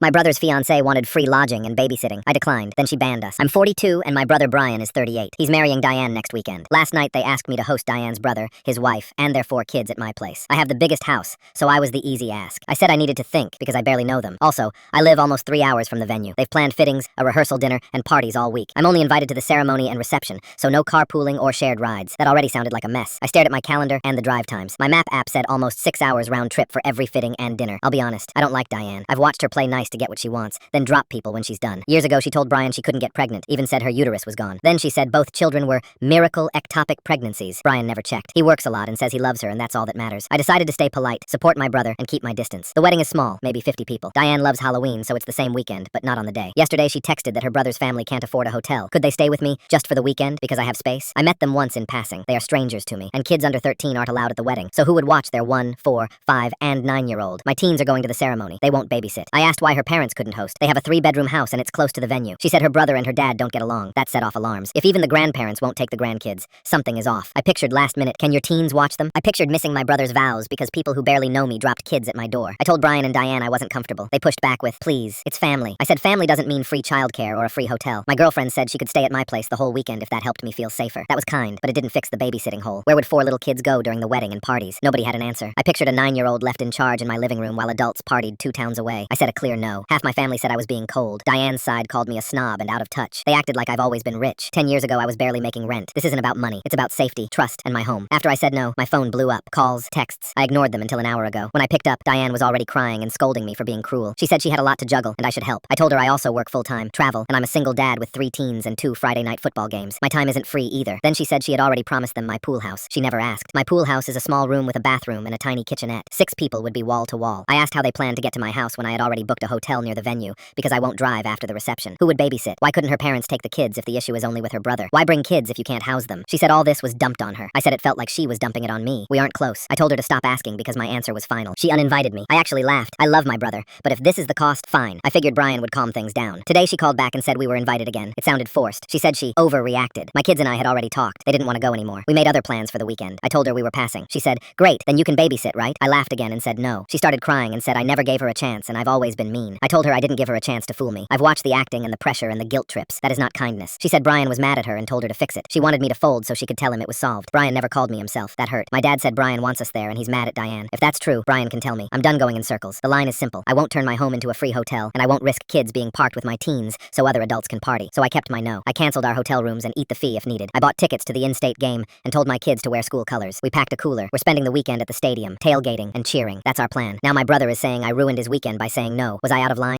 My brother's fiancée wanted free lodging and babysitting. I declined. Then she banned us. I'm 42 and my brother Brian is 38. He's marrying Diane next weekend. Last night they asked me to host Diane's brother, his wife, and their 4 kids at my place. I have the biggest house, so I was the easy ask. I said I needed to think because I barely know them. Also, I live almost 3 hours from the venue. They've planned fittings, a rehearsal dinner, and parties all week. I'm only invited to the ceremony and reception, so no carpooling or shared rides. That already sounded like a mess. I stared at my calendar and the drive times. My map app said almost 6 hours round trip for every fitting and dinner. I'll be honest, I don't like Diane. I've watched her play nice to get what she wants, then drop people when she's done. Years ago, she told Brian she couldn't get pregnant, even said her uterus was gone. Then she said both children were miracle ectopic pregnancies. Brian never checked. He works a lot and says he loves her and that's all that matters. I decided to stay polite, support my brother, and keep my distance. The wedding is small, maybe 50 people. Diane loves Halloween, so it's the same weekend, but not on the day. Yesterday, she texted that her brother's family can't afford a hotel. Could they stay with me just for the weekend because I have space? I met them once in passing. They are strangers to me, and kids under 13 aren't allowed at the wedding. So who would watch their 1, 4, 5, and 9-year-old? My teens are going to the ceremony. They won't babysit. I asked why her parents couldn't host. They have a 3-bedroom house and it's close to the venue. She said her brother and her dad don't get along. That set off alarms. If even the grandparents won't take the grandkids, something is off. I pictured last minute, can your teens watch them? I pictured missing my brother's vows because people who barely know me dropped kids at my door. I told Brian and Diane I wasn't comfortable. They pushed back with, please, it's family. I said family doesn't mean free childcare or a free hotel. My girlfriend said she could stay at my place the whole weekend if that helped me feel safer. That was kind, but it didn't fix the babysitting hole. Where would 4 little kids go during the wedding and parties? Nobody had an answer. I pictured a 9-year-old left in charge in my living room while adults partied 2 towns away. I said a clear no. Half my family said I was being cold. Diane's side called me a snob and out of touch. They acted like I've always been rich. 10 years ago I was barely making rent. This isn't about money. It's about safety, trust, and my home. After I said no, my phone blew up. Calls, texts. I ignored them until an hour ago. When I picked up, Diane was already crying and scolding me for being cruel. She said she had a lot to juggle and I should help. I told her I also work full-time, travel, and I'm a single dad with 3 teens and 2 Friday night football games. My time isn't free either. Then she said she had already promised them my pool house. She never asked. My pool house is a small room with a bathroom and a tiny kitchenette. 6 people would be wall to wall. I asked how they planned to get to my house when I had already booked a hotel near the venue because I won't drive after the reception. Who would babysit? Why couldn't her parents take the kids if the issue is only with her brother? Why bring kids if you can't house them? She said all this was dumped on her. I said it felt like she was dumping it on me. We aren't close. I told her to stop asking because my answer was final. She uninvited me. I actually laughed. I love my brother, but if this is the cost, fine. I figured Brian would calm things down. Today she called back and said we were invited again. It sounded forced. She said she overreacted. My kids and I had already talked. They didn't want to go anymore. We made other plans for the weekend. I told her we were passing. She said, great, then you can babysit, right? I laughed again and said no. She started crying and said I never gave her a chance and I've always been mean. I told her I didn't give her a chance to fool me. I've watched the acting and the pressure and the guilt trips. That is not kindness. She said Brian was mad at her and told her to fix it. She wanted me to fold so she could tell him it was solved. Brian never called me himself. That hurt. My dad said Brian wants us there and he's mad at Diane. If that's true, Brian can tell me. I'm done going in circles. The line is simple. I won't turn my home into a free hotel and I won't risk kids being parked with my teens so other adults can party. So I kept my no. I canceled our hotel rooms and eat the fee if needed. I bought tickets to the in-state game and told my kids to wear school colors. We packed a cooler. We're spending the weekend at the stadium, tailgating and cheering. That's our plan. Now my brother is saying I ruined his weekend by saying no. Was I out of line?